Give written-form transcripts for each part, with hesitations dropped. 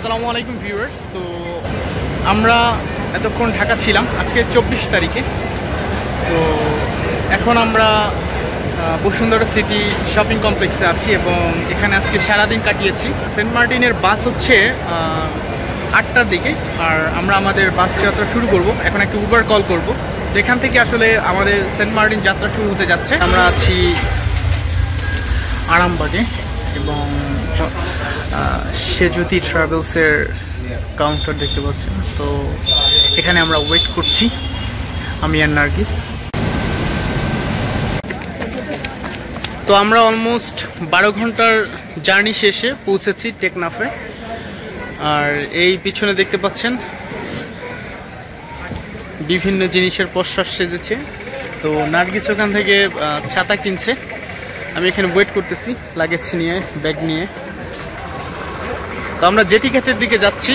আসসালামু আলাইকুম ভিউয়ার্স। তো আমরা এতক্ষণ ঢাকা ছিলাম, আজকে 24 তারিখে। তো এখন আমরা বসুন্ধরা সিটি শপিং কমপ্লেক্সে আছি এবং এখানে আজকে সারাদিন কাটিয়েছি। সেন্ট মার্টিনের বাস হচ্ছে 8টার দিকে, আর আমরা আমাদের বাস যাত্রা শুরু করব। এখন একটা উবার কল করব, যেখান থেকে আসলে আমাদের সেন্ট মার্টিন যাত্রা শুরু হতে যাচ্ছে। আমরা আছি আরামবাগে এবং সেজুতি ট্রাভেলসের কাউন্টার দেখতে পাচ্ছেন। তো এখানে আমরা ওয়েট করছি, আমি আর নার্গিস। তো আমরা অলমোস্ট 12 ঘন্টার জার্নি শেষে পৌঁছেছি টেকনাফে। আর এই পিছনে দেখতে পাচ্ছেন বিভিন্ন জিনিসের পসরা সেজেছে। তো নার্গিস ওখান থেকে ছাতা কিনছে, আমি এখানে ওয়েট করতেছি লাগেজ নিয়ে, ব্যাগ নিয়ে। তো আমরা জেটি ঘাটের দিকে যাচ্ছি।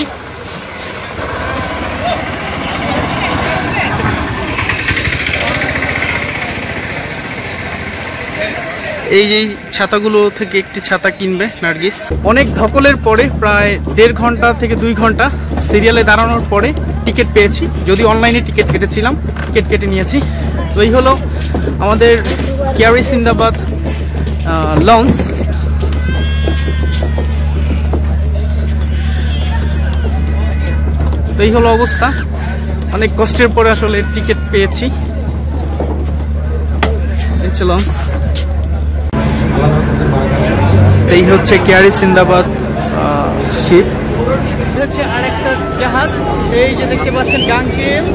এই যে ছাতাগুলো থেকে একটি ছাতা কিনবে নার্গিস। অনেক ধকলের পরে প্রায় 1.5 ঘন্টা থেকে 2 ঘন্টা সিরিয়ালে দাঁড়ানোর পরে টিকিট পেয়েছি, যদি অনলাইনে টিকিট কেটেছিলাম, টিকিট কেটে নিয়েছি। তো এই হলো আমাদের কেয়ারি সিন্দাবাদ লঞ্চ। তো এই হলো অবস্থা, অনেক কষ্টের পরে আসলে টিকিট পেয়েছি। লঞ্চ এই হচ্ছে কেয়ারি সিন্দাবাদ শিপ। হচ্ছে আরেকটা জাহাজ, এই যে দেখতে পাচ্ছেন গাংচিল।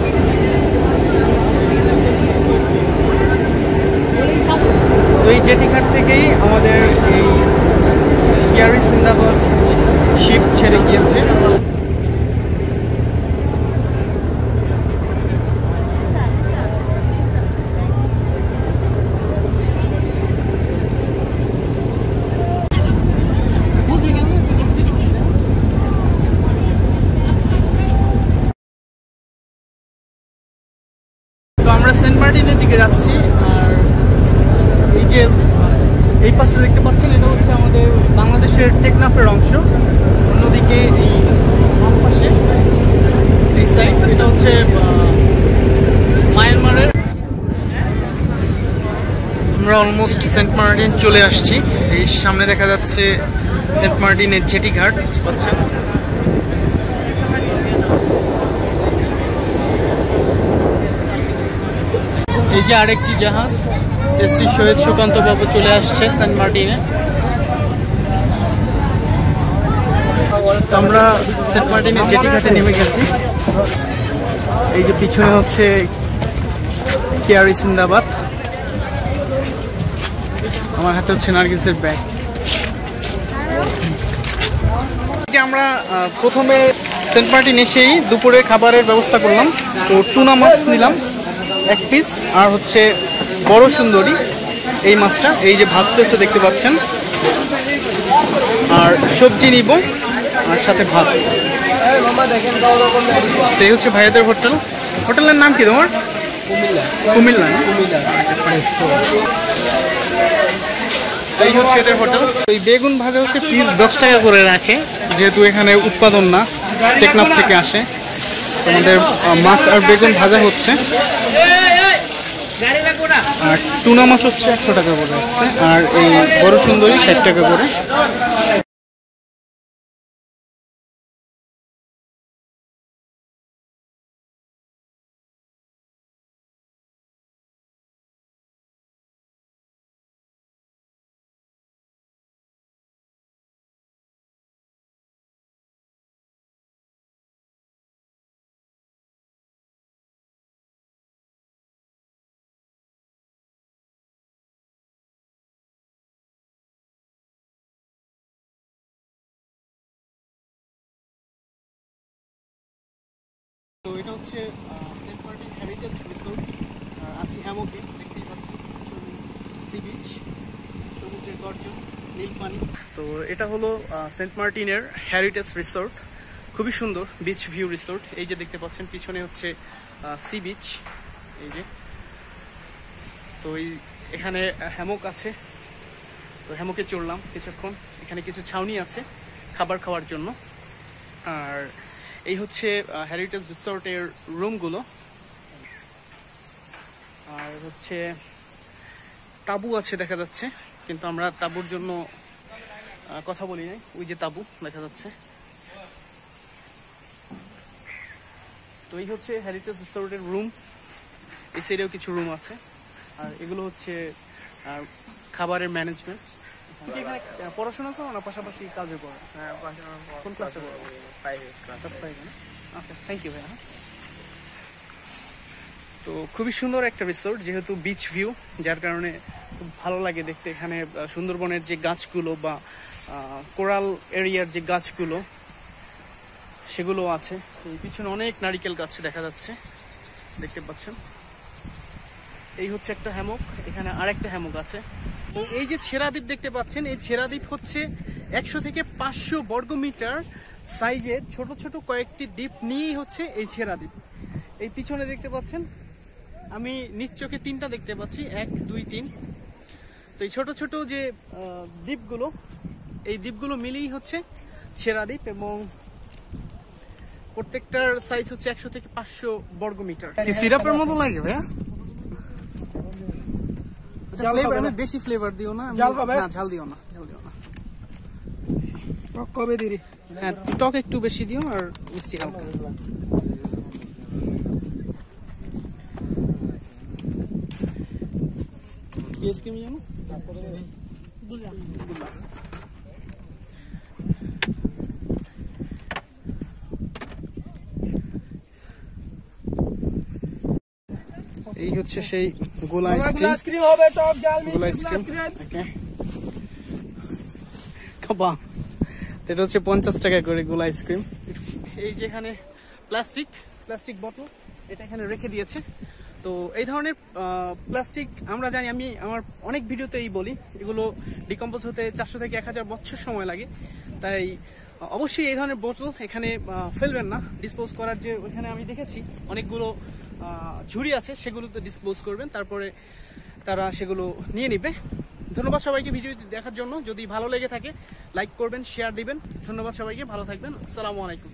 তো এই জেটিঘাট থেকেই আমাদের এই কেয়ারি সিন্দাবাদ শিপ ছেড়ে গিয়েছে। আমরা সেন্ট মার্টিনের দিকে যাচ্ছি। আর এই যে এই পাশটা দেখতে পাচ্ছেন, এটা হচ্ছে আমাদের বাংলাদেশের টেকনাফের অংশ। অন্যদিকে এই বাম পাশে এই সাইড, এটা হচ্ছে মায়ানমারের। আমরা অলমোস্ট সেন্ট মার্টিন চলে আসছি। এই সামনে দেখা যাচ্ছে সেন্ট মার্টিনের জেটি ঘাট পাচ্ছেন। এই যে আরেকটি জাহাজ এসটি শহীদ সুকান্ত বাবু চলে আসছে সেন্ট মার্টিনে। আমরা সেন্ট মার্টিনের জেটি ঘাটে নেমে গেছি। এই যে পিছনে হচ্ছে কেয়ারি সিন্দাবাদ, আমার হাতে হচ্ছে নার্গিসের ব্যাগ। আমরা প্রথমে সেন্ট মার্টিন এসেই দুপুরে খাবারের ব্যবস্থা করলাম। তো টুনা মাছ নিলাম 1 পিস, আর হচ্ছে বড় সুন্দরী এই মাছটা, এই যে ভাজতেছে দেখতে পাচ্ছেন। আর সবজি নিব, আর সাথে ভাত। এই হচ্ছে ভাইয়াদের হোটেল। হোটেলের নাম কি তোমার? কুমিল্লা। এই হচ্ছে এদের হোটেল। এই বেগুন ভাজা হচ্ছে পিস 10 টাকা করে রাখে, যেহেতু এখানে উৎপাদন না, টেকনাফ থেকে আসে। আমাদের মাছ আর বেগুন ভাজা হচ্ছে। আর টুনা মাছ হচ্ছে 100 টাকা করে হচ্ছে, আর এই বড় সুন্দরী 60 টাকা করে। তো এটা হচ্ছে সেন্ট মার্টিন হেরিটেজ রিসোর্ট। আছি হ্যামকে, দেখতেই পাচ্ছেন সি বিচ, সমুদ্রের গর্জন, নীল পানি। তো এটা হলো সেন্ট মার্টিনের হেরিটেজ রিসোর্ট, খুবই সুন্দর বিচ ভিউ রিসোর্ট। এই যে দেখতে পাচ্ছেন পিছনে হচ্ছে সি বিচ, এই যে। তো এখানে হ্যামক আছে, তো হ্যামকে চড়লাম কিছুক্ষণ। এখানে কিছু ছাউনি আছে খাবার খাওয়ার জন্য। আর এই হচ্ছে হেরিটেজ রিসোর্টের রুমগুলো। আর হচ্ছে তাঁবু আছে দেখা যাচ্ছে, কিন্তু আমরা তাঁবুর জন্য কথা বলি নাই। ওই যে তাঁবু দেখা যাচ্ছে। তো এই হচ্ছে হেরিটেজ রিসোর্টের রুম। এই সাইডেও কিছু রুম আছে। আর এগুলো হচ্ছে খাবারের ম্যানেজমেন্ট। পড়াশোনা করো না পাশাপাশি কাজে করো? কোন ক্লাসে করো? আচ্ছা, থ্যাংক ইউ ভাইয়া। তো খুবই সুন্দর একটা রিসোর্ট, যেহেতু বিচ ভিউ, যার কারণে খুব ভালো লাগে দেখতে। এখানে সুন্দরবনের যে গাছগুলো বা কোরাল এরিয়ার যে গাছগুলো সেগুলো আছে। এই পিছনে অনেক নারিকেল গাছ দেখা যাচ্ছে, দেখতে পাচ্ছেন। এই হচ্ছে একটা হ্যামক, এখানে আরেকটা হ্যামক আছে। তো এই যে ছেড়া দ্বীপ দেখতে পাচ্ছেন, এই ছেড়া দ্বীপ হচ্ছে 100 থেকে 500 বর্গমিটার সাইজের ছোট ছোট কয়েকটি দ্বীপ নিয়েই হচ্ছে এই ছেড়া দ্বীপ। এই পিছনে দেখতে পাচ্ছেন, আমি নিজ চোখে 3টা দেখতে পাচ্ছি, 1, 2, 3। তো এই ছোট ছোট যে দ্বীপগুলো, এই দ্বীপগুলো মিলেই হচ্ছে ছেড়া দ্বীপ, এবং প্রত্যেকটার সাইজ হচ্ছে 100 থেকে 500 বর্গমিটার। সিরাপের মতো লাগে ভাইয়া? বেশি ফ্লেভার দিও না, ঝাল দিও না, কবে দিরি? হ্যাঁ, টক একটু বেশি দিও আর মিষ্টি হালকা। কি আইসক্রিম জানো? এই হচ্ছে সেই গোলা আইসক্রিম হবে, টক ঝাল গোলা আইসক্রিম। এটা হচ্ছে 50 টাকা করে গোলা আইসক্রিম। এই যেখানে প্লাস্টিক বোতল এটা এখানে রেখে দিয়েছে। তো এই ধরনের প্লাস্টিক আমরা জানি, আমি আমার অনেক ভিডিওতেই বলি, এগুলো ডিকম্পোজ হতে 400 থেকে 1000 বছর সময় লাগে। তাই অবশ্যই এই ধরনের বোতল এখানে ফেলবেন না। ডিসপোজ করার যে ওইখানে আমি দেখেছি অনেকগুলো ঝুড়ি আছে, সেগুলোতে ডিসপোজ করবেন, তারপরে তারা সেগুলো নিয়ে নিবে। ধন্যবাদ সবাইকে ভিডিওটি দেখার জন্য। যদি ভালো লেগে থাকে লাইক করবেন, শেয়ার দিবেন। ধন্যবাদ সবাইকে, ভালো থাকবেন। আসসালামু আলাইকুম।